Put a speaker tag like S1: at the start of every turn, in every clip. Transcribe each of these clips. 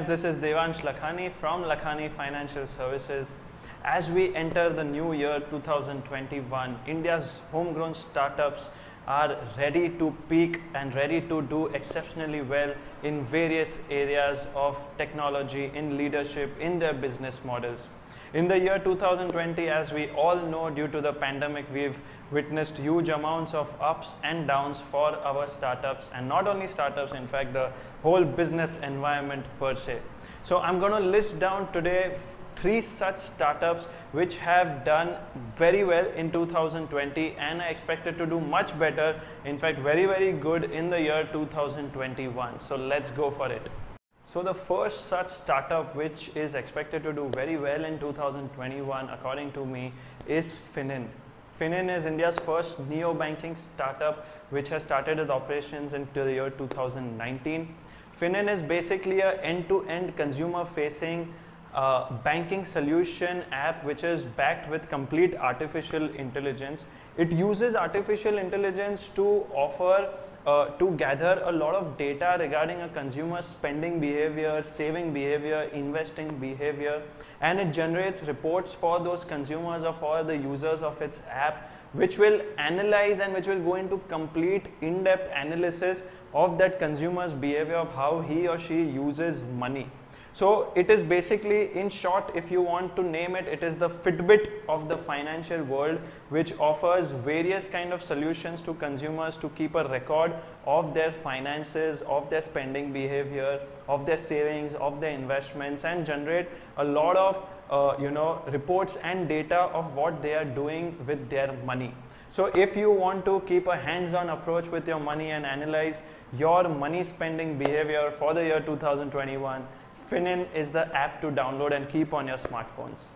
S1: this is Devansh Lakhani from Lakhani Financial Services. As we enter the new year 2021, India's homegrown startups are ready to peak and ready to do exceptionally well in various areas of technology, in leadership, in their business models. In the year 2020, as we all know, due to the pandemic, we've witnessed huge amounts of ups and downs for our startups, and not only startups, in fact, the whole business environment per se. So I'm going to list down today 3 such startups which have done very well in 2020 and are expected to do much better, in fact, very good in the year 2021. So let's go for it. So the first such startup which is expected to do very well in 2021, according to me, is Finin. Finin is India's first neo-banking startup which has started its operations in the year 2019. Finin is basically an end-to-end consumer-facing banking solution app which is backed with complete artificial intelligence. It uses artificial intelligence to offer to gather a lot of data regarding a consumer's spending behavior, saving behavior, investing behavior, and it generates reports for those consumers or for the users of its app, which will analyze and which will go into complete in-depth analysis of that consumer's behavior, of how he or she uses money. So it is basically, in short, if you want to name it, it is the Fitbit of the financial world, which offers various kind of solutions to consumers to keep a record of their finances, of their spending behavior, of their savings, of their investments, and generate a lot of reports and data of what they are doing with their money. So if you want to keep a hands-on approach with your money and analyze your money spending behavior for the year 2021, Finin is the app to download and keep on your smartphones.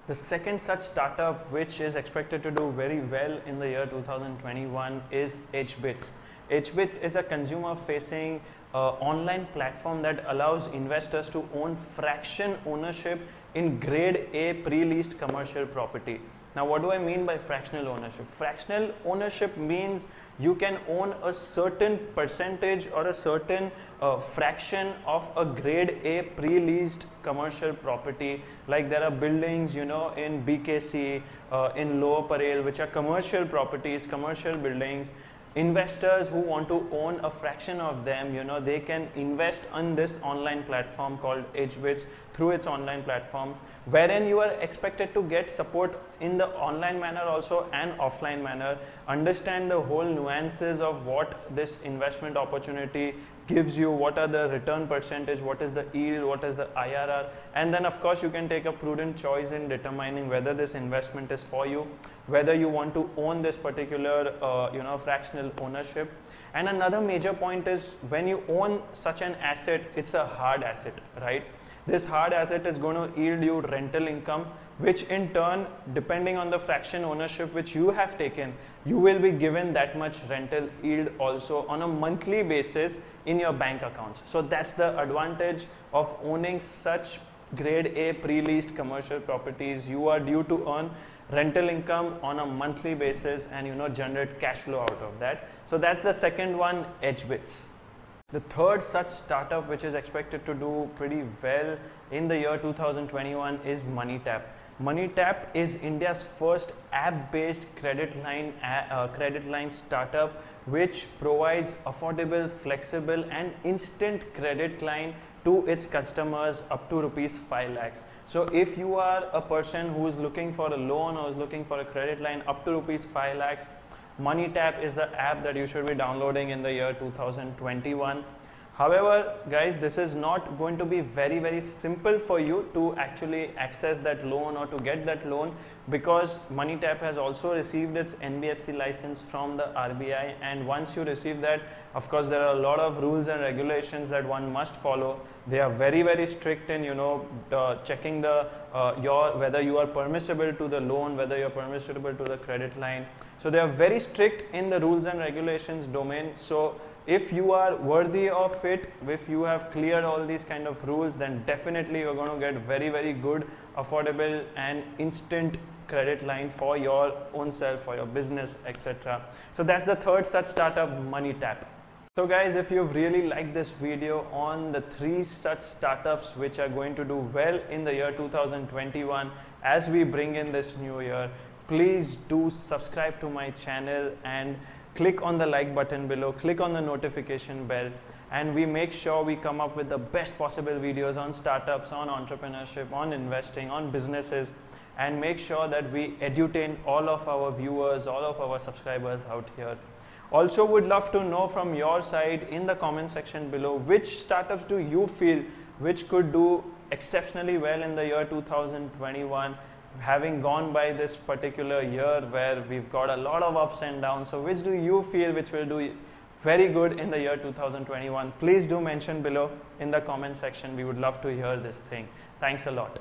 S1: The second such startup which is expected to do very well in the year 2021 is HBits. HBits is a consumer-facing online platform that allows investors to own fraction ownership in Grade A pre-leased commercial property. Now, what do I mean by fractional ownership? Fractional ownership means you can own a certain percentage or a certain fraction of a Grade A pre-leased commercial property. Like there are buildings, in BKC, in Lower Parel, which are commercial properties, commercial buildings. Investors who want to own a fraction of them, they can invest on this online platform called HBits through its online platform, wherein you are expected to get support in the online manner also and offline manner, understand the whole nuances of what this investment opportunity gives you, what are the return percentage, what is the yield, what is the IRR, and then of course you can take a prudent choice in determining whether this investment is for you, whether you want to own this particular fractional ownership. And another major point is, when you own such an asset, it's a hard asset, right? This hard asset is going to yield you rental income, which in turn, depending on the fraction ownership which you have taken, you will be given that much rental yield also on a monthly basis in your bank accounts. So that's the advantage of owning such Grade A pre-leased commercial properties. You are due to earn rental income on a monthly basis and generate cash flow out of that. So that's the second one, HBits. The third such startup which is expected to do pretty well in the year 2021 is MoneyTap. MoneyTap is India's first app-based credit line startup which provides affordable, flexible and instant credit line to its customers up to rupees 5 lakhs. So if you are a person who is looking for a loan or is looking for a credit line up to rupees 5 lakhs, MoneyTap is the app that you should be downloading in the year 2021. However, guys, this is not going to be very simple for you to actually access that loan or to get that loan, because MoneyTap has also received its NBFC license from the RBI, and once you receive that, of course there are a lot of rules and regulations that one must follow. They are very strict in checking the whether you are permissible to the loan, whether you are permissible to the credit line. So they are very strict in the rules and regulations domain. So if you are worthy of it, if you have cleared all these kind of rules, then definitely you're going to get very good, affordable and instant credit line for your own self, for your business, etc. So that's the third such startup, MoneyTap. So guys, if you've really liked this video on the 3 such startups which are going to do well in the year 2021 as we bring in this new year, please do subscribe to my channel and click on the like button below, click on the notification bell, and we make sure we come up with the best possible videos on startups, on entrepreneurship, on investing, on businesses, and make sure that we edutain all of our viewers, all of our subscribers out here. Also would love to know from your side in the comment section below, which startups do you feel which could do exceptionally well in the year 2021, having gone by this particular year where we've got a lot of ups and downs. So which do you feel which will do very good in the year 2021? Please do mention below in the comment section. We would love to hear this thing. Thanks a lot.